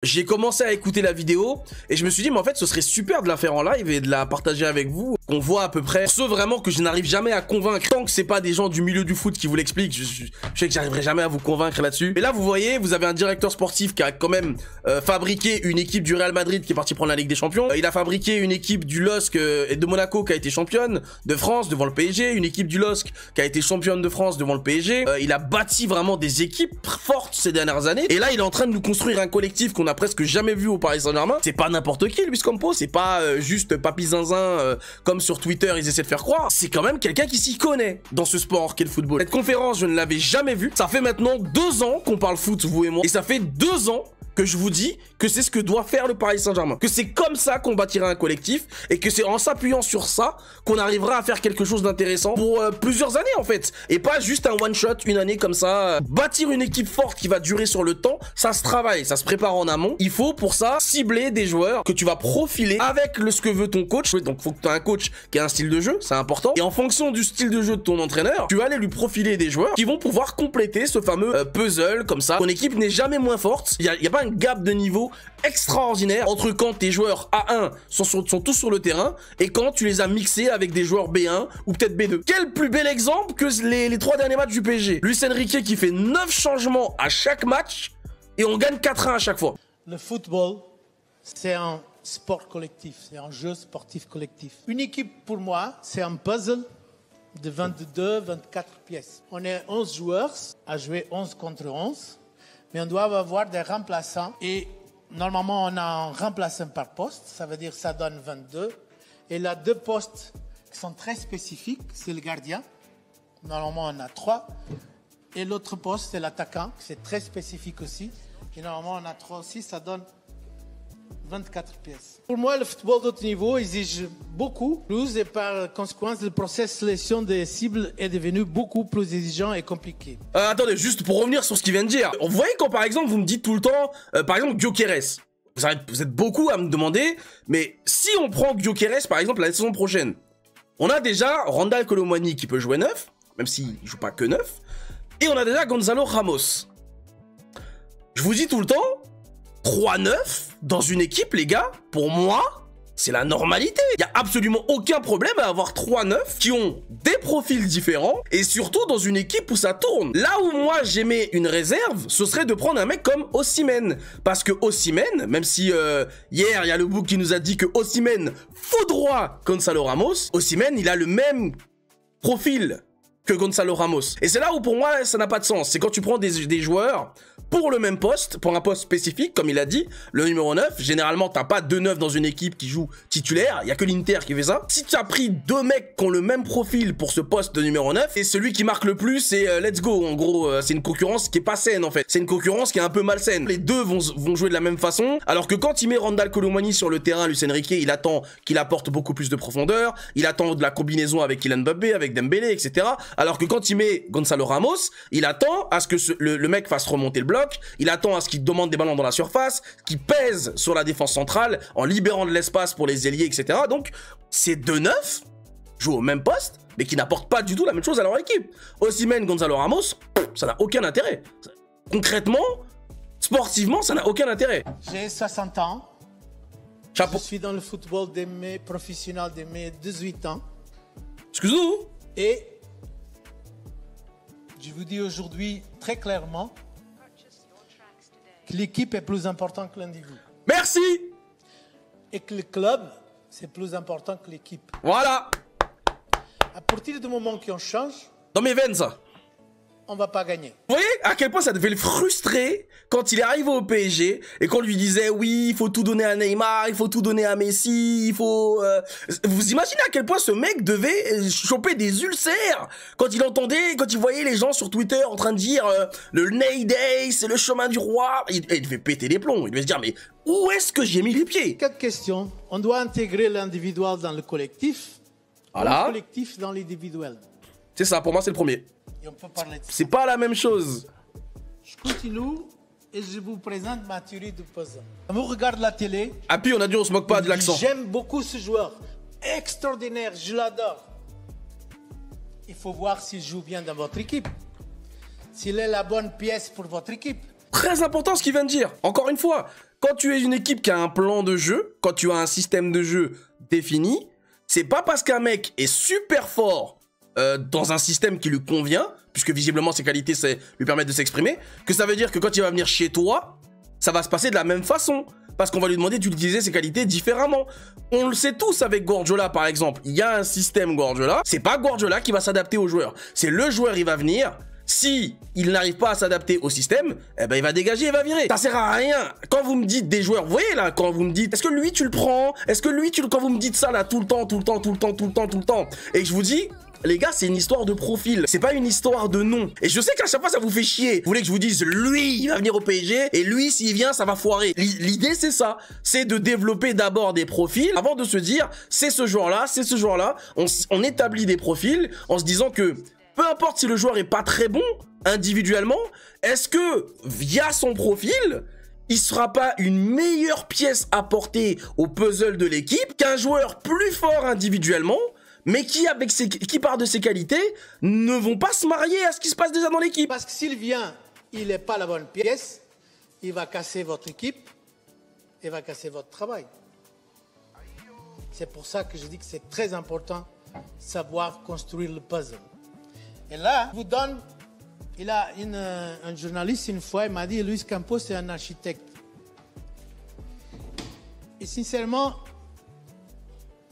J'ai commencé à écouter la vidéo et je me suis dit, mais en fait, ce serait super de la faire en live et de la partager avec vous. Qu'on voit à peu près ceux vraiment que je n'arrive jamais à convaincre. Tant que c'est pas des gens du milieu du foot qui vous l'expliquent, je sais que j'arriverai jamais à vous convaincre là-dessus. Mais là, vous voyez, vous avez un directeur sportif qui a quand même fabriqué une équipe du Real Madrid qui est partie prendre la Ligue des Champions. Il a fabriqué une équipe du LOSC et de Monaco qui a été championne de France devant le PSG. Une équipe du LOSC qui a été championne de France devant le PSG. Il a bâti vraiment des équipes fortes ces dernières années. Et là, il est en train de nous construire un collectif qu'on a presque jamais vu au Paris Saint-Germain. C'est pas n'importe qui, Luis Campos. C'est pas juste papy zinzin comme sur Twitter ils essaient de faire croire. C'est quand même quelqu'un qui s'y connaît dans ce sport qu'est le football. Cette conférence, je ne l'avais jamais vue. Ça fait maintenant 2 ans qu'on parle foot, vous et moi. Et ça fait 2 ans que je vous dis que c'est ce que doit faire le Paris Saint-Germain. Que c'est comme ça qu'on bâtira un collectif et que c'est en s'appuyant sur ça qu'on arrivera à faire quelque chose d'intéressant pour plusieurs années en fait. Et pas juste un one-shot, une année comme ça. Bâtir une équipe forte qui va durer sur le temps, ça se travaille, ça se prépare en amont. Il faut pour ça cibler des joueurs que tu vas profiler avec ce que veut ton coach. Donc faut que tu aies un coach qui a un style de jeu, c'est important. Et en fonction du style de jeu de ton entraîneur, tu vas aller lui profiler des joueurs qui vont pouvoir compléter ce fameux puzzle comme ça. Ton équipe n'est jamais moins forte. Il y a pas un gap de niveau extraordinaire entre quand tes joueurs A1 sont tous sur le terrain et quand tu les as mixés avec des joueurs B1 ou peut-être B2. Quel plus bel exemple que les 3 derniers matchs du PSG. Luis Enrique qui fait 9 changements à chaque match et on gagne 4-1 à chaque fois. Le football, c'est un sport collectif, c'est un jeu sportif collectif. Une équipe pour moi, c'est un puzzle de 22, 24 pièces. On est 11 joueurs à jouer 11 contre 11. Mais on doit avoir des remplaçants et normalement on a un remplaçant par poste, ça veut dire que ça donne 22. Et il y a 2 postes qui sont très spécifiques, c'est le gardien, normalement on a 3. Et l'autre poste c'est l'attaquant, c'est très spécifique aussi. Et normalement on a 3 aussi, ça donne 24 pièces. Pour moi, le football d'autre niveau exige beaucoup plus et par conséquence, le processus de sélection des cibles est devenu beaucoup plus exigeant et compliqué. Attendez, juste pour revenir sur ce qu'il vient de dire. Vous voyez quand par exemple vous me dites tout le temps, par exemple Gyökeres. Vous êtes beaucoup à me demander, mais si on prend Gyökeres par exemple la saison prochaine, on a déjà Randal Kolo Muani qui peut jouer 9, même s'il joue pas que 9, et on a déjà Gonzalo Ramos. Je vous dis tout le temps, 3-9 dans une équipe, les gars, pour moi, c'est la normalité. Il n'y a absolument aucun problème à avoir 3-9 qui ont des profils différents et surtout dans une équipe où ça tourne. Là où moi j'aimais une réserve, ce serait de prendre un mec comme Osimhen. Parce que Osimhen, même si hier il y a le book qui nous a dit que Osimhen foudroie Gonzalo Ramos, Osimhen il a le même profil que Gonzalo Ramos. Et c'est là où pour moi ça n'a pas de sens. C'est quand tu prends des joueurs pour le même poste, pour un poste spécifique, comme il a dit, le numéro 9, généralement t'as pas 2 9 dans une équipe qui joue titulaire, il y a que l'Inter qui fait ça. Si tu as pris 2 mecs qui ont le même profil pour ce poste de numéro 9, et celui qui marque le plus c'est let's go, en gros, c'est une concurrence qui est pas saine en fait. C'est une concurrence qui est un peu malsaine. Les deux vont jouer de la même façon, alors que quand il met Randal Kolo Muani sur le terrain, Luis Enrique, il attend qu'il apporte beaucoup plus de profondeur, il attend de la combinaison avec Kylian Mbappé, avec Dembélé, etc. Alors que quand il met Gonzalo Ramos, il attend à ce que le mec fasse remonter le bloc, il attend à ce qu'il demande des ballons dans la surface, qu'il pèse sur la défense centrale en libérant de l'espace pour les ailiers, etc. Donc, ces 2-9 jouent au même poste, mais qui n'apportent pas du tout la même chose à leur équipe. Osimhen, Gonzalo Ramos, ça n'a aucun intérêt. Concrètement, sportivement, ça n'a aucun intérêt. J'ai 60 ans. Chapeau. Je suis dans le football professionnel de mes 18 ans. Excusez-nous. Et je vous dis aujourd'hui très clairement que l'équipe est plus importante que l'individu. Merci. Et que le club, c'est plus important que l'équipe. Voilà. À partir du moment qu'on change, Dans mes veines, ça. on ne va pas gagner. Vous voyez à quel point ça devait le frustrer quand il est arrivé au PSG et qu'on lui disait oui, il faut tout donner à Neymar, il faut tout donner à Messi, il faut... Vous imaginez à quel point ce mec devait choper des ulcères quand il voyait les gens sur Twitter en train de dire le Ney Day, c'est le chemin du roi. Il devait péter les plombs, il devait se dire mais où est-ce que j'ai mis les pieds? 4 questions. On doit intégrer l'individuel dans le collectif. Voilà. Le collectif dans l'individuel. C'est ça, pour moi c'est le premier. Et on peut parler de ça. C'est pas la même chose. Je continue et je vous présente ma théorie du puzzle. Quand on regarde la télé, Ah puis on a dit on se moque pas de l'accent. j'aime beaucoup ce joueur. Extraordinaire, je l'adore. Il faut voir s'il joue bien dans votre équipe. S'il est la bonne pièce pour votre équipe. Très important ce qu'il vient de dire. Encore une fois, quand tu es une équipe qui a un plan de jeu, quand tu as un système de jeu défini, c'est pas parce qu'un mec est super fort dans un système qui lui convient, puisque visiblement ses qualités lui permettent de s'exprimer, que ça veut dire que quand il va venir chez toi, ça va se passer de la même façon. Parce qu'on va lui demander d'utiliser ses qualités différemment. On le sait tous avec Guardiola par exemple. Il y a un système Guardiola. C'est pas Guardiola qui va s'adapter aux joueurs. C'est le joueur, il va venir. Si il n'arrive pas à s'adapter au système, eh ben il va dégager, il va virer. Ça sert à rien. Quand vous me dites des joueurs, vous voyez là, quand vous me dites, est-ce que lui tu le prends? Est-ce que lui tu le... Quand vous me dites ça là tout le temps, et que je vous dis, les gars, c'est une histoire de profil. C'est pas une histoire de nom. Et je sais qu'à chaque fois, ça vous fait chier. Vous voulez que je vous dise, lui, il va venir au PSG, et lui, s'il vient, ça va foirer. L'idée, c'est ça. C'est de développer d'abord des profils, avant de se dire, c'est ce joueur-là, c'est ce joueur-là. On établit des profils en se disant que, peu importe si le joueur est pas très bon, individuellement, est-ce que, via son profil, il sera pas une meilleure pièce apportée au puzzle de l'équipe qu'un joueur plus fort individuellement, mais qui part de ses qualités, ne vont pas se marier à ce qui se passe déjà dans l'équipe. Parce que s'il vient, il n'est pas la bonne pièce, il va casser votre équipe, il va casser votre travail. C'est pour ça que je dis que c'est très important de savoir construire le puzzle. Et là, je vous donne, il a un journaliste une fois, il m'a dit, Luis Campos c'est un architecte. Et sincèrement,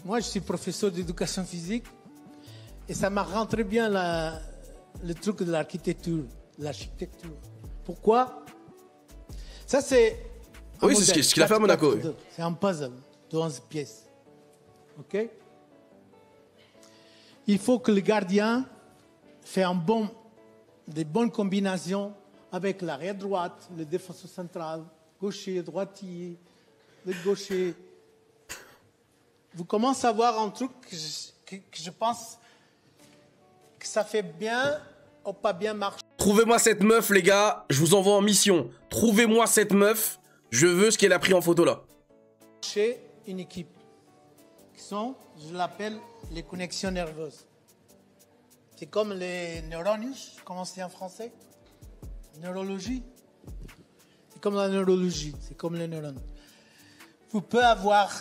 moi, je suis professeur d'éducation physique et ça m'a rentré bien le truc de l'architecture. Pourquoi? Ça, c'est... Oui, c'est ce qu'il a fait à Monaco. Oui. C'est un puzzle de 11 pièces. OK? Il faut que le gardien fait des bonnes combinaisons avec l'arrière droite, le défenseur central, gaucher, droitier, le gaucher. Vous commencez à voir un truc que je pense que ça fait bien ou pas bien marcher. Trouvez-moi cette meuf, les gars. Je vous envoie en mission. Trouvez-moi cette meuf. Je veux ce qu'elle a pris en photo là. Chez une équipe, qui sont, je l'appelle, les connexions nerveuses. C'est comme les neurones, comment c'est en français? Neurologie. C'est comme la neurologie, c'est comme les neurones. Vous pouvez avoir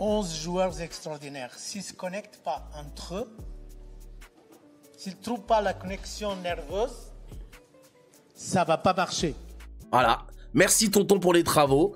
11 joueurs extraordinaires. S'ils ne se connectent pas entre eux, s'ils ne trouvent pas la connexion nerveuse, ça ne va pas marcher. Voilà. Merci tonton pour les travaux.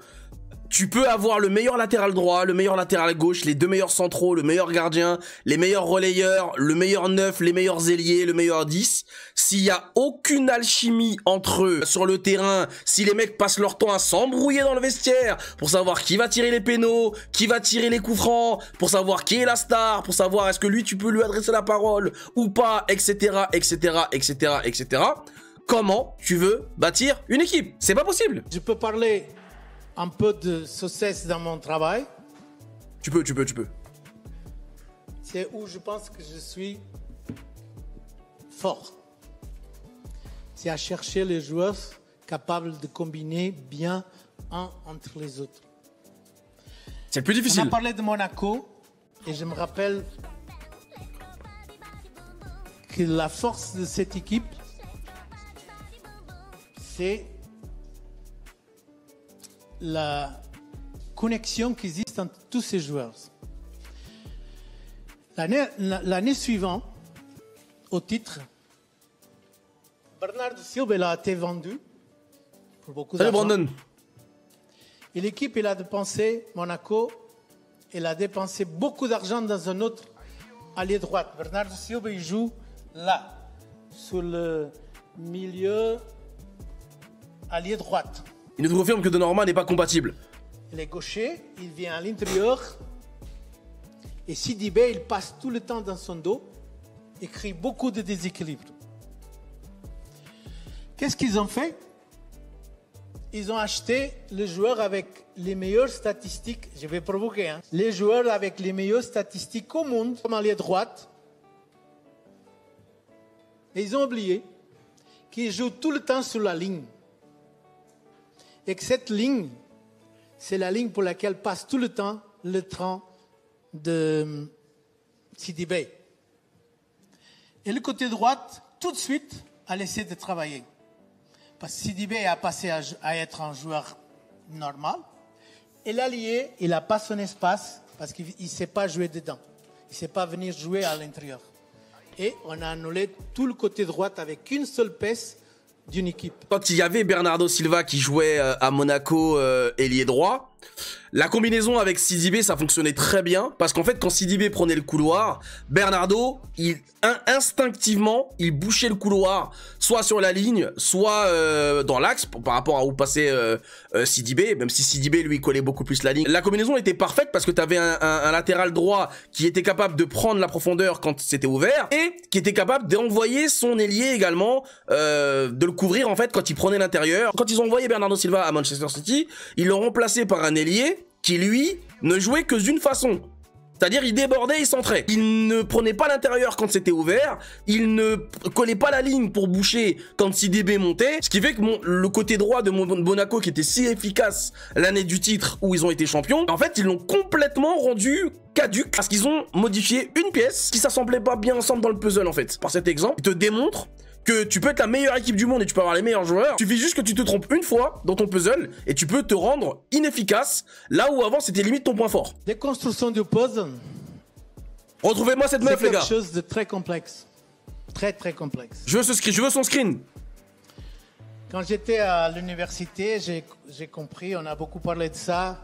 Tu peux avoir le meilleur latéral droit, le meilleur latéral gauche, les deux meilleurs centraux, le meilleur gardien, les meilleurs relayeurs, le meilleur 9, les meilleurs ailiers, le meilleur 10. S'il y a aucune alchimie entre eux sur le terrain, si les mecs passent leur temps à s'embrouiller dans le vestiaire pour savoir qui va tirer les pénaux, qui va tirer les coups francs, pour savoir qui est la star, pour savoir est-ce que lui tu peux lui adresser la parole ou pas, etc., etc., etc., etc. Comment tu veux bâtir une équipe? C'est pas possible. Je peux parler un peu de succès dans mon travail. Tu peux. C'est où je pense que je suis fort. C'est à chercher les joueurs capables de combiner bien un entre les autres. C'est le plus difficile. On a parlé de Monaco et je me rappelle que la force de cette équipe, c'est la connexion qui existe entre tous ces joueurs. L'année suivante, au titre, Bernardo Silva a été vendu pour beaucoup d'argent. Salut Brandon. Et l'équipe, elle a dépensé, Monaco, elle a dépensé beaucoup d'argent dans un autre allié droite. Bernardo Silva, il joue là, sur le milieu allié droite. Il nous confirme que Donnarumma n'est pas compatible. Il est gaucher, il vient à l'intérieur. Et Sidibé, il passe tout le temps dans son dos et crée beaucoup de déséquilibre. Qu'est-ce qu'ils ont fait? Ils ont acheté le joueur avec les meilleures statistiques. Je vais provoquer, hein. Les joueurs avec les meilleures statistiques au monde, comme allié droite. Et ils ont oublié qu'ils jouent tout le temps sur la ligne. Et que cette ligne, c'est la ligne pour laquelle passe tout le temps le train de Sidibé. Et le côté droite, tout de suite, a laissé de travailler. Parce que Sidibé a passé à être un joueur normal. Et l'allié, il n'a pas son espace parce qu'il ne sait pas jouer dedans. Il ne sait pas venir jouer à l'intérieur. Et on a annulé tout le côté droit avec une seule pièce d'une équipe. Quand il y avait Bernardo Silva qui jouait à Monaco ailier droit, la combinaison avec Sidibé, ça fonctionnait très bien. Parce qu'en fait, quand Sidibé prenait le couloir, Bernardo, instinctivement, il bouchait le couloir, soit sur la ligne, soit dans l'axe, par rapport à où passait Sidibé, même si Sidibé, lui, collait beaucoup plus la ligne. La combinaison était parfaite parce que tu avais un latéral droit qui était capable de prendre la profondeur quand c'était ouvert et qui était capable d'envoyer son ailier également, de le couvrir, en fait, quand il prenait l'intérieur. Quand ils ont envoyé Bernardo Silva à Manchester City, ils l'ont remplacé par un ailier qui, lui, ne jouait que d'une façon. C'est-à-dire, il débordait, il centrait. Il ne prenait pas l'intérieur quand c'était ouvert. Il ne collait pas la ligne pour boucher quand Sidibé montait. Ce qui fait que le côté droit de Monaco, qui était si efficace l'année du titre où ils ont été champions, en fait, ils l'ont complètement rendu caduc parce qu'ils ont modifié une pièce qui s'assemblait pas bien ensemble dans le puzzle, en fait. Par cet exemple, il te démontre que tu peux être la meilleure équipe du monde et tu peux avoir les meilleurs joueurs. Il suffit juste que tu te trompes une fois dans ton puzzle et tu peux te rendre inefficace là où avant c'était limite ton point fort. Déconstruction du puzzle. Retrouvez-moi cette meuf, les gars. C'est quelque chose de très complexe. Très, très complexe. Je veux son screen. Quand j'étais à l'université, j'ai compris, on a beaucoup parlé de ça,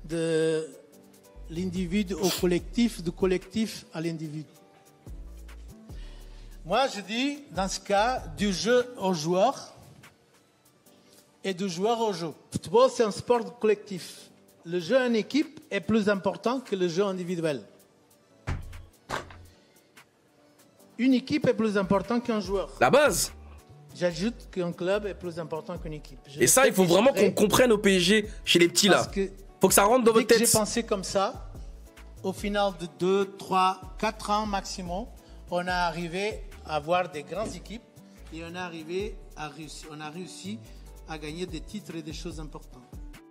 de l'individu au collectif, du collectif à l'individu. Moi, je dis, dans ce cas, du jeu au joueur et du joueur au jeu. Le football, c'est un sport collectif. Le jeu en équipe est plus important que le jeu individuel. Une équipe est plus importante qu'un joueur. La base. J'ajoute qu'un club est plus important qu'une équipe. Et ça, il faut vraiment qu'on comprenne au PSG, chez les petits là. Faut que ça rentre dans votre tête. J'ai pensé comme ça, au final de 2, 3, 4 ans maximum, on a arrivé à avoir des grandes équipes et on a réussi à gagner des titres et des choses importantes.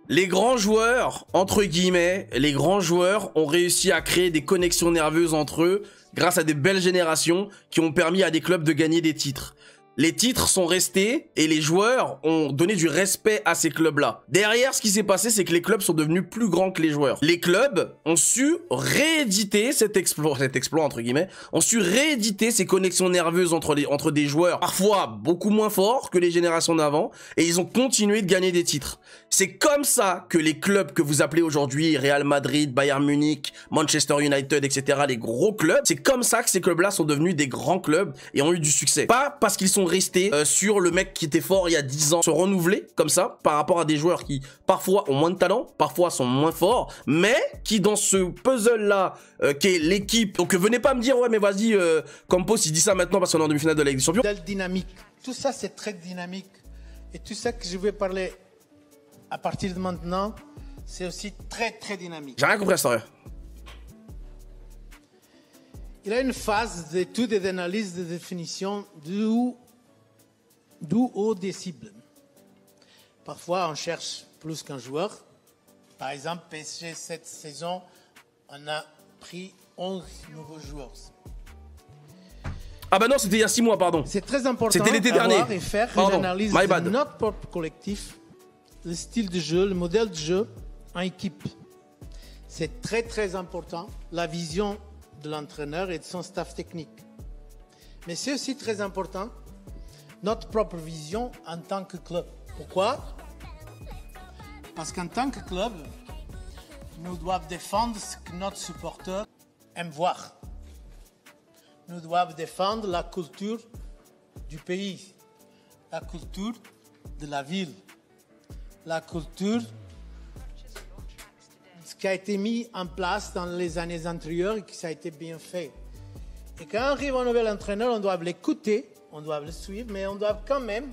Les grands joueurs, entre guillemets, les grands joueurs ont réussi à créer des connexions nerveuses entre eux grâce à des belles générations qui ont permis à des clubs de gagner des titres. Les titres sont restés et les joueurs ont donné du respect à ces clubs-là. Derrière, ce qui s'est passé, c'est que les clubs sont devenus plus grands que les joueurs. Les clubs ont su rééditer cet exploit entre guillemets, ont su rééditer ces connexions nerveuses entre des joueurs parfois beaucoup moins forts que les générations d'avant et ils ont continué de gagner des titres. C'est comme ça que les clubs que vous appelez aujourd'hui Real Madrid, Bayern Munich, Manchester United, etc., les gros clubs, c'est comme ça que ces clubs-là sont devenus des grands clubs et ont eu du succès. Pas parce qu'ils sont restés sur le mec qui était fort il y a 10 ans, se renouveler comme ça par rapport à des joueurs qui parfois ont moins de talent, parfois sont moins forts, mais qui dans ce puzzle-là, qui est l'équipe, donc venez pas me dire ouais mais vas-y, Campos il dit ça maintenant parce qu'on est en demi-finale de la Ligue des Champions. Dynamique, tout ça c'est très dynamique et tout ça que je vais parler à partir de maintenant, c'est aussi très très dynamique. J'ai rien compris à cette histoire. Il y a une phase d'étude et d'analyse de définition d'où on décible. Parfois, on cherche plus qu'un joueur. Par exemple, PSG, cette saison, on a pris 11 nouveaux joueurs. Ah bah non, c'était il y a 6 mois, pardon. C'est très important c'était l'été dernier. Et faire une analyse de notre propre collectif, le style de jeu, le modèle de jeu en équipe. C'est très très important, la vision de l'entraîneur et de son staff technique. Mais c'est aussi très important, notre propre vision en tant que club. Pourquoi? Parce qu'en tant que club, nous devons défendre ce que notre supporter aime voir. Nous devons défendre la culture du pays, la culture de la ville, la culture ce qui a été mis en place dans les années antérieures et qui ça a été bien fait. Et quand arrive un nouvel entraîneur, on doit l'écouter, on doit le suivre, mais on doit quand même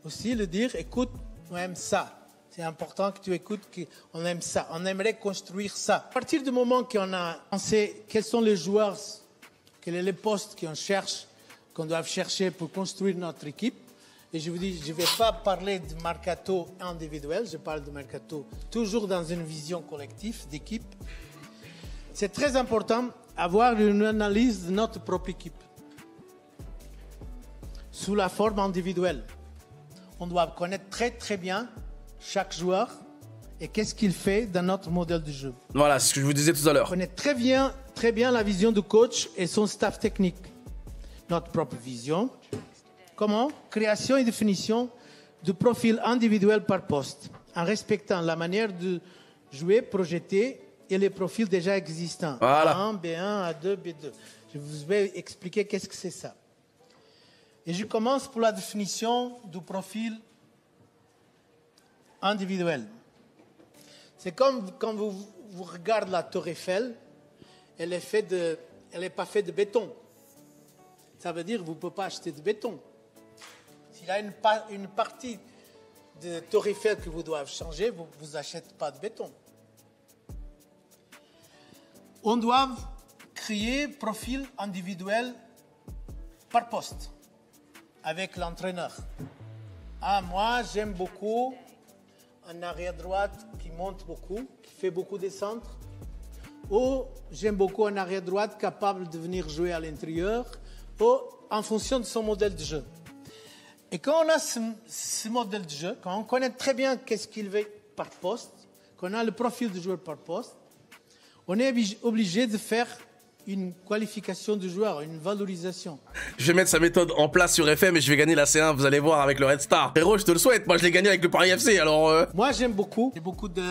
aussi le dire, écoute, on aime ça. C'est important que tu écoutes qu'on aime ça. On aimerait construire ça. À partir du moment qu'on a pensé quels sont les joueurs, quels sont les postes qu'on doit chercher pour construire notre équipe, et je vous dis, je ne vais pas parler de mercato individuel, je parle de mercato toujours dans une vision collective, d'équipe. C'est très important d'avoir une analyse de notre propre équipe sous la forme individuelle. On doit connaître très très bien chaque joueur et qu'est-ce qu'il fait dans notre modèle de jeu. Voilà, c'est ce que je vous disais tout à l'heure. On connaît très bien la vision du coach et son staff technique. Notre propre vision. Comment? Création et définition de profils individuels par poste, en respectant la manière de jouer, projeter et les profils déjà existants. Voilà. A1, B1, A2, B2. Je vous vais expliquer qu'est-ce que c'est ça. Et je commence pour la définition du profil individuel. C'est comme quand vous regardez la tour Eiffel, elle n'est pas faite de béton. Ça veut dire que vous ne pouvez pas acheter de béton. S'il y a une partie de tour Eiffel que vous devez changer, vous n'achetez pas de béton. On doit créer profil individuel par poste avec l'entraîneur. Ah, moi, j'aime beaucoup un arrière droite qui monte beaucoup, qui fait beaucoup de centres. Ou j'aime beaucoup un arrière droite capable de venir jouer à l'intérieur, ou en fonction de son modèle de jeu. Et quand on a ce modèle de jeu, quand on connaît très bien qu'est-ce qu'il veut par poste, qu'on a le profil du joueur par poste, on est obligé de faire une qualification du joueur, une valorisation. Je vais mettre sa méthode en place sur FM et je vais gagner la C1, vous allez voir, avec le Red Star. Frérot, je te le souhaite, moi je l'ai gagné avec le Paris FC, alors... Moi j'aime beaucoup. J'ai beaucoup de...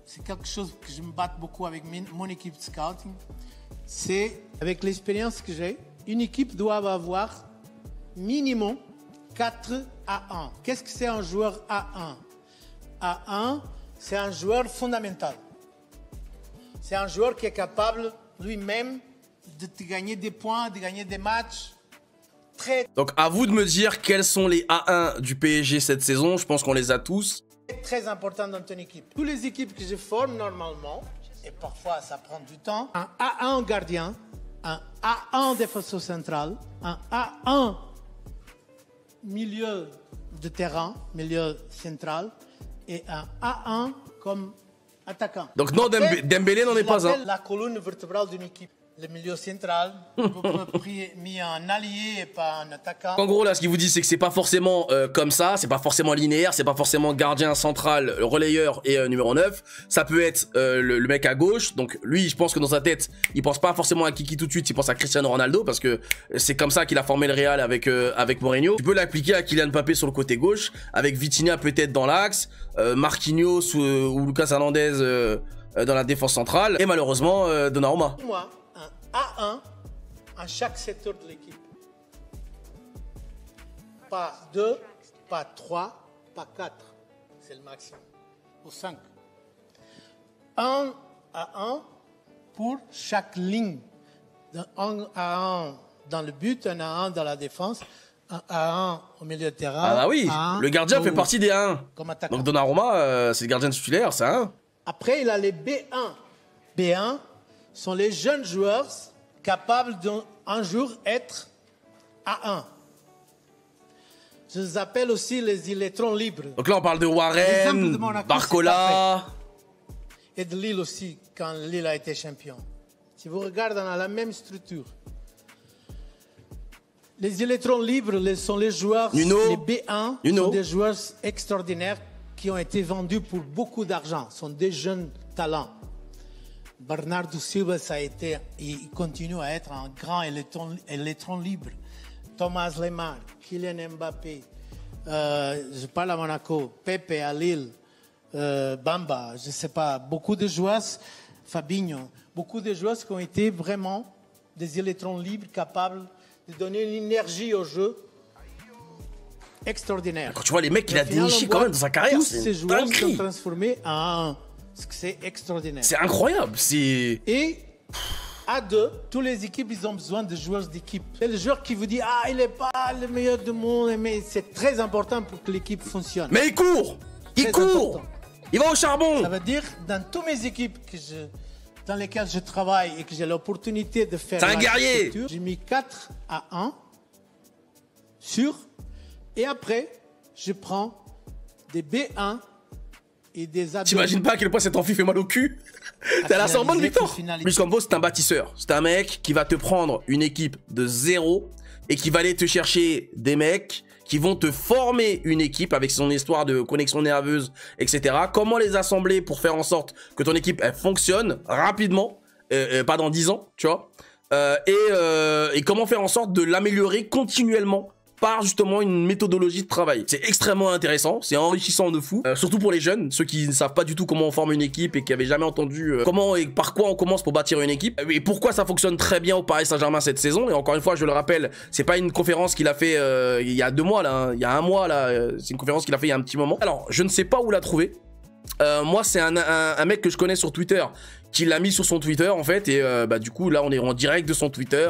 C'est quelque chose que je me batte beaucoup avec mon équipe de scouting. C'est, avec l'expérience que j'ai, une équipe doit avoir minimum 4 A1. Qu'est-ce que c'est un joueur A1? A1, c'est un joueur fondamental. C'est un joueur qui est capable lui-même de te gagner des points, de gagner des matchs. Donc à vous de me dire quels sont les A1 du PSG cette saison, je pense qu'on les a tous. Très important dans ton équipe. Toutes les équipes que je forme normalement, et parfois ça prend du temps, un A1 gardien, un A1 défenseur central, un A1 milieu de terrain, milieu central, et un A1 comme attaquant. Donc non, Dembélé n'en est pas un. La colonne vertébrale d'une équipe. Le milieu central, vous pouvez mis un allié et pas un attaquant. En gros, là, ce qu'il vous dit, c'est que c'est pas forcément comme ça, c'est pas forcément linéaire, c'est pas forcément gardien central, relayeur et numéro 9. Ça peut être le mec à gauche. Donc lui, je pense que dans sa tête, il pense pas forcément à Kiki tout de suite, il pense à Cristiano Ronaldo parce que c'est comme ça qu'il a formé le Real avec Mourinho. Tu peux l'appliquer à Kylian Mbappé sur le côté gauche, avec Vitinha peut-être dans l'axe, Marquinhos ou Lucas Hernandez dans la défense centrale, et malheureusement Donnarumma. Moi, A1 en chaque secteur de l'équipe. Pas 2, pas 3, pas 4. C'est le maximum. Ou 5. Un A1 pour chaque ligne. Un A1 dans le but, un A1 dans la défense, un A1 au milieu de terrain. Ah bah oui, le gardien fait partie des A1. Comme attaquant. Donc Donnarumma, c'est le gardien titulaire, c'est A1. Après, il a les B1. B1 sont les jeunes joueurs capables d'un jour être A1. Je les appelle aussi les électrons libres. Donc là, on parle de Warren, Barcola. Et de Lille aussi, quand Lille a été champion. Si vous regardez, on a la même structure. Les électrons libres sont les joueurs, les B1, sont des joueurs extraordinaires qui ont été vendus pour beaucoup d'argent. Ce sont des jeunes talents. Bernardo Silva, il continue à être un grand électron libre. Thomas Lemar, Kylian Mbappé, je parle à Monaco, Pepe à Lille, Bamba, je ne sais pas, beaucoup de joueurs, Fabinho, beaucoup de joueurs qui ont été vraiment des électrons libres capables de donner une énergie au jeu extraordinaire. Quand tu vois les mecs qu'il a dénichés quand même dans sa carrière, tous ces joueurs sont transformés en c'est extraordinaire. C'est incroyable. Et à deux, toutes les équipes, ils ont besoin de joueurs d'équipe. C'est le joueur qui vous dit « Ah, il n'est pas le meilleur du monde, mais c'est très important pour que l'équipe fonctionne. » Mais il court. Il court. Il va au charbon. Ça veut dire, dans toutes mes équipes dans lesquelles je travaille et que j'ai l'opportunité de faire... C'est un guerrier. J'ai mis 4 à 1 sur... Et après, je prends des B1 et des A2. T'imagines pas à quel point cet amphi fait mal au cul? T'as la Sorbonne, Victor. Luis Campos, c'est un bâtisseur. C'est un mec qui va te prendre une équipe de 0 et qui va aller te chercher des mecs qui vont te former une équipe avec son histoire de connexion nerveuse, etc. Comment les assembler pour faire en sorte que ton équipe elle fonctionne rapidement, pas dans 10 ans, tu vois. Et comment faire en sorte de l'améliorer continuellement par justement une méthodologie de travail. C'est extrêmement intéressant, c'est enrichissant de fou, surtout pour les jeunes, ceux qui ne savent pas du tout comment on forme une équipe et qui n'avaient jamais entendu comment et par quoi on commence pour bâtir une équipe, et pourquoi ça fonctionne très bien au Paris Saint-Germain cette saison. Et encore une fois, je le rappelle, c'est pas une conférence qu'il a fait il y a 2 mois là, hein, il y a 1 mois là, c'est une conférence qu'il a fait il y a un petit moment. Alors, je ne sais pas où la trouver. Moi, c'est un mec que je connais sur Twitter qui l'a mis sur son Twitter en fait, et bah du coup là on est en direct de son Twitter.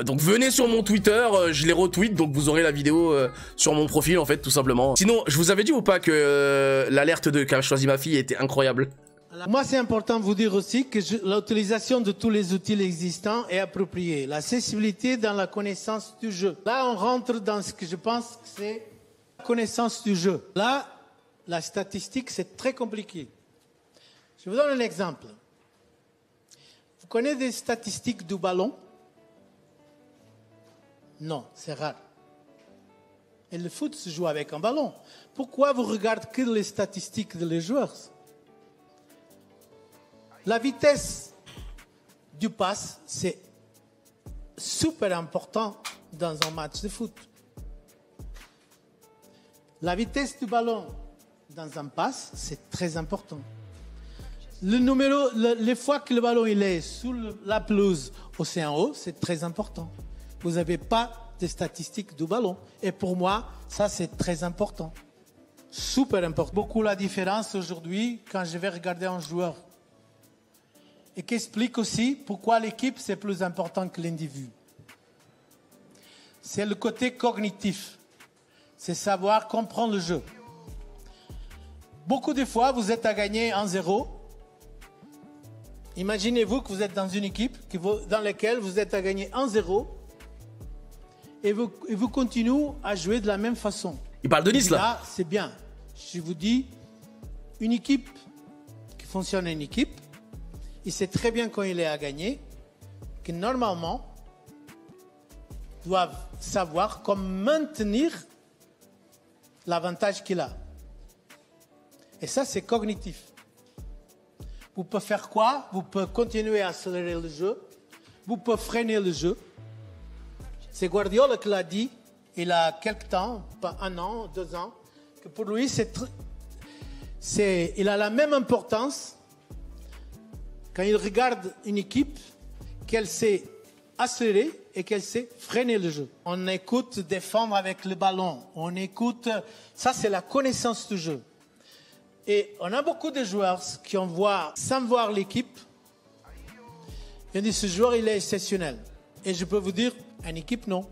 Donc venez sur mon Twitter, je les retweet, donc vous aurez la vidéo sur mon profil en fait, tout simplement. Sinon, je vous avais dit ou pas que l'alerte de qu'a choisi ma fille était incroyable? Moi, c'est important de vous dire aussi que l'utilisation de tous les outils existants est appropriée. L'accessibilité dans la connaissance du jeu. Là, on rentre dans ce que je pense que c'est la connaissance du jeu. Là, la statistique, c'est très compliqué. Je vous donne un exemple. Vous connaissez des statistiques du ballon? Non, c'est rare. Et le foot se joue avec un ballon. Pourquoi vous regardez que les statistiques des joueurs? La vitesse du passe, c'est super important dans un match de foot. La vitesse du ballon dans un passe, c'est très important. Le numéro, les fois que le ballon il est sous la pelouse au haut, c'est très important. Vous n'avez pas de statistiques du ballon. Et pour moi, ça c'est très important. Super important. Beaucoup la différence aujourd'hui quand je vais regarder un joueur. Et qui explique aussi pourquoi l'équipe c'est plus important que l'individu. C'est le côté cognitif. C'est savoir comprendre le jeu. Beaucoup de fois, vous êtes à gagner 1-0. Imaginez-vous que vous êtes dans une équipe dans laquelle vous êtes à gagner 1-0 et vous continuez à jouer de la même façon. Il parle de Nice là. Là, c'est bien. Je vous dis, une équipe qui fonctionne une équipe, il sait très bien quand il est à gagner, que normalement, doivent savoir comment maintenir l'avantage qu'il a. Et ça, c'est cognitif. Vous pouvez faire quoi? Vous pouvez continuer à accélérer le jeu. Vous pouvez freiner le jeu. C'est Guardiola qui l'a dit, il a quelque temps, pas 1 an, 2 ans, que pour lui, il a la même importance quand il regarde une équipe qu'elle sait accélérer et qu'elle sait freiner le jeu. On écoute défendre avec le ballon. On écoute... Ça, c'est la connaissance du jeu. Et on a beaucoup de joueurs qui envoient, sans voir l'équipe, ils disent ce joueur, il est exceptionnel. Et je peux vous dire, en équipe, non.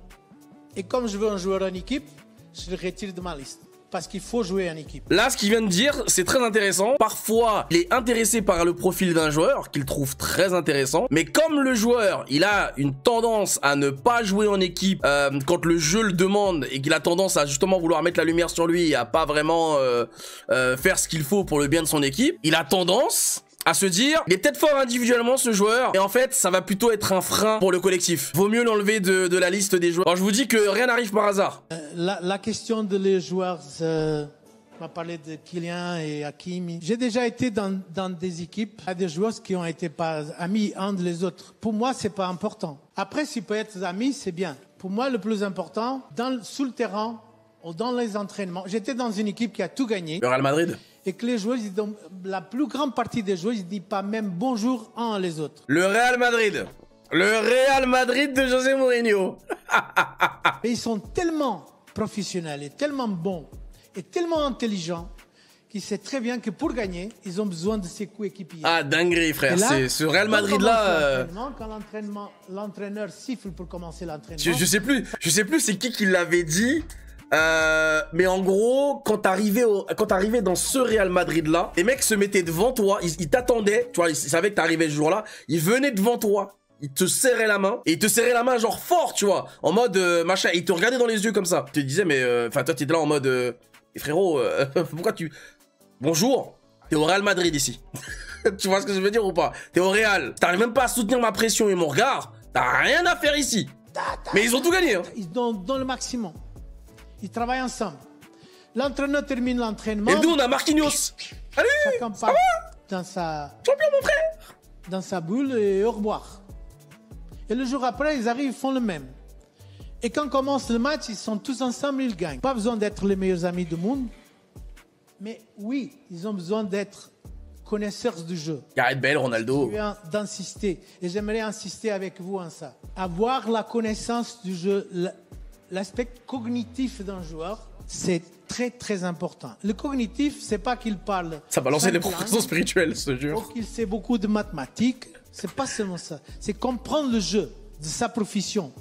Et comme je veux un joueur en équipe, je le retire de ma liste. Parce qu'il faut jouer en équipe. Là, ce qu'il vient de dire, c'est très intéressant. Parfois, il est intéressé par le profil d'un joueur, qu'il trouve très intéressant. Mais comme le joueur, il a une tendance à ne pas jouer en équipe quand le jeu le demande, et qu'il a tendance à justement vouloir mettre la lumière sur lui et à pas vraiment faire ce qu'il faut pour le bien de son équipe, il a tendance à se dire, il est peut-être fort individuellement ce joueur, et en fait ça va plutôt être un frein pour le collectif. Vaut mieux l'enlever de la liste des joueurs. Alors je vous dis que rien n'arrive par hasard. La question de les joueurs, on va parler de Kylian et Hakimi. J'ai déjà été dans des équipes à des joueurs qui ont été pas amis un des autres. Pour moi, c'est pas important. Après, s'ils peuvent être amis, c'est bien. Pour moi, le plus important, sous le terrain ou dans les entraînements. J'étais dans une équipe qui a tout gagné. Le Real Madrid. Et que les joueurs, la plus grande partie des joueurs, ils ne disent pas même bonjour un à les autres. Le Real Madrid. Le Real Madrid de José Mourinho. Et ils sont tellement professionnels et tellement bons et tellement intelligents qu'ils savent très bien que pour gagner, ils ont besoin de ses coéquipiers. Ah, dinguerie, frère. C'est ce Real Madrid-là. Quand l'entraîneur siffle pour commencer l'entraînement. Je sais plus c'est qui l'avait dit. Mais en gros, quand t'arrivais dans ce Real Madrid là, les mecs se mettaient devant toi, ils t'attendaient, tu vois, ils savaient que t'arrivais ce jour là, ils venaient devant toi, ils te serraient la main, et ils te serraient la main genre fort, tu vois, en mode machin, ils te regardaient dans les yeux comme ça. Tu te disais, mais enfin toi t'étais là en mode frérot, pourquoi tu... Bonjour, t'es au Real Madrid ici. Tu vois ce que je veux dire ou pas? T'es au Real, t'arrives même pas à soutenir ma pression et mon regard, t'as rien à faire ici. Mais ils ont tout gagné, hein. Ils donnent le maximum. Ils travaillent ensemble. L'entraîneur termine l'entraînement. Et nous, on a Marquinhos. Allez, chacun part dans sa... champion, mon frère. Dans sa boule et au revoir. Et le jour après, ils arrivent, ils font le même. Et quand commence le match, ils sont tous ensemble, ils gagnent. Pas besoin d'être les meilleurs amis du monde. Mais oui, ils ont besoin d'être connaisseurs du jeu. Gareth Bale, Ronaldo. Je viens d'insister. Et j'aimerais insister avec vous en ça. Avoir la connaissance du jeu, l'aspect cognitif d'un joueur, c'est très très important. Le cognitif, c'est pas qu'il parle... Ça va lancer les 5 professions langues, spirituelles, je te jure. ou qu'il sait beaucoup de mathématiques. C'est pas seulement ça. C'est comprendre le jeu de sa profession.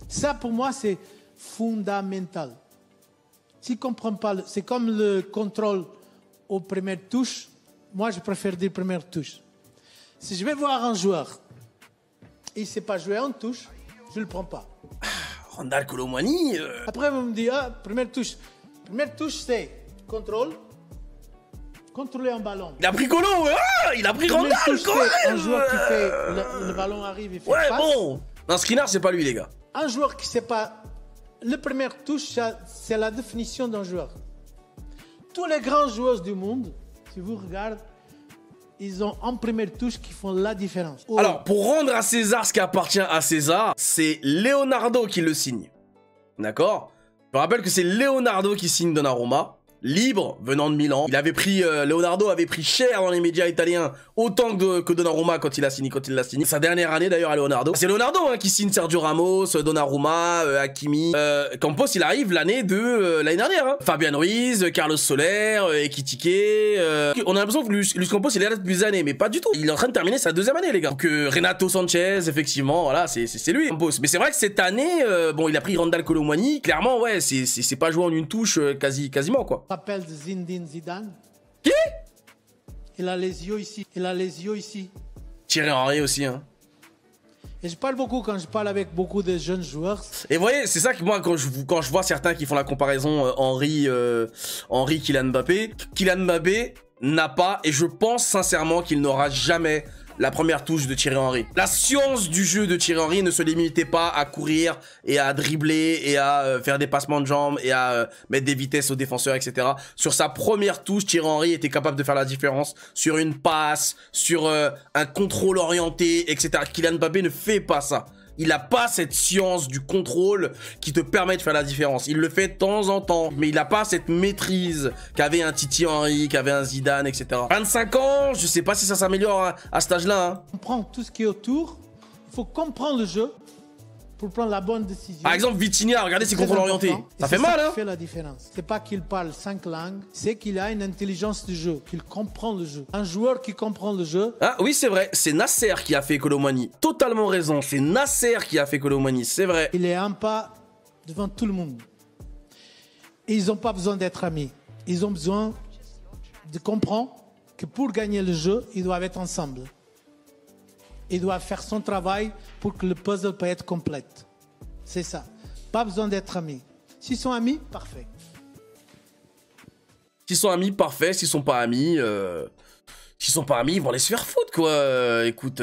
Ça, pour moi, c'est fondamental. S'il ne comprend pas, c'est comme le contrôle aux premières touches. Moi, je préfère dire première touche. Si je vais voir un joueur et il ne sait pas jouer en touche, je ne le prends pas. Randal Colomwani. Après, vous me dites, première touche. Première touche, c'est contrôle. Contrôler un ballon. Il a pris Colo, il a pris Première Randal, touche, quand c'est un même. joueur qui fait le ballon arrive et fait Ouais, passe. bon. Non, Skriniar, c'est pas lui, les gars. Un joueur qui ne sait pas... La première touche, c'est la définition d'un joueur. Tous les grands joueurs du monde, si vous regardez, ils ont en première touche qui font la différence. Oh. Alors, pour rendre à César ce qui appartient à César, c'est Leonardo qui le signe. D'accord? Je rappelle que c'est Leonardo qui signe Donnarumma. Libre, venant de Milan. Il avait pris, Leonardo avait pris cher dans les médias italiens, autant que Donnarumma quand il l'a signé. Sa dernière année d'ailleurs à Leonardo. C'est Leonardo qui signe Sergio Ramos, Donnarumma, Hakimi. Campos, il arrive l'année de l'année dernière. Hein. Fabian Ruiz, Carlos Soler, Ekitike. On a l'impression que Luis Campos il est là depuis des années, mais pas du tout. Il est en train de terminer sa deuxième année, les gars. Donc Renato Sanchez, effectivement, voilà, c'est lui, Campos. Mais c'est vrai que cette année, bon, il a pris Randal Colomwani. Clairement, ouais, c'est pas joué en une touche quasiment quoi. Rappelle de Zinedine Zidane. Qui? Il a les yeux ici. Il a les yeux ici. Thierry Henry aussi, hein. Et je parle beaucoup quand je parle avec beaucoup de jeunes joueurs. Et vous voyez, c'est ça que moi, quand je vois certains qui font la comparaison Henry, Kylian Mbappé, Kylian Mbappé n'a pas, et je pense sincèrement qu'il n'aura jamais la première touche de Thierry Henry. La science du jeu de Thierry Henry ne se limitait pas à courir et à dribbler et à faire des passements de jambes et à mettre des vitesses aux défenseurs, etc. Sur sa première touche, Thierry Henry était capable de faire la différence sur une passe, sur un contrôle orienté, etc. Kylian Mbappé ne fait pas ça. Il n'a pas cette science du contrôle qui te permet de faire la différence. Il le fait de temps en temps, mais il n'a pas cette maîtrise qu'avait un Titi Henry, qu'avait un Zidane, etc. 25 ans, je sais pas si ça s'améliore à cet âge-là. Hein. On prend tout ce qui est autour. Il faut comprendre le jeu pour prendre la bonne décision. Par exemple, Vitinha, regardez ses contrôles orientés. Ça fait mal, hein. Ça fait la différence. C'est pas qu'il parle 5 langues, c'est qu'il a une intelligence du jeu, qu'il comprend le jeu. Un joueur qui comprend le jeu. Ah oui, c'est vrai, c'est Nasser qui a fait Colomwani. Totalement raison, c'est Nasser qui a fait Colomwani, c'est vrai. Il est un pas devant tout le monde. Et ils n'ont pas besoin d'être amis. Ils ont besoin de comprendre que pour gagner le jeu, ils doivent être ensemble. Il doit faire son travail pour que le puzzle puisse être complet. C'est ça. Pas besoin d'être amis. S'ils sont amis, parfait. S'ils sont amis, parfait. S'ils sont pas amis, ils vont aller se faire foutre, quoi. Écoute...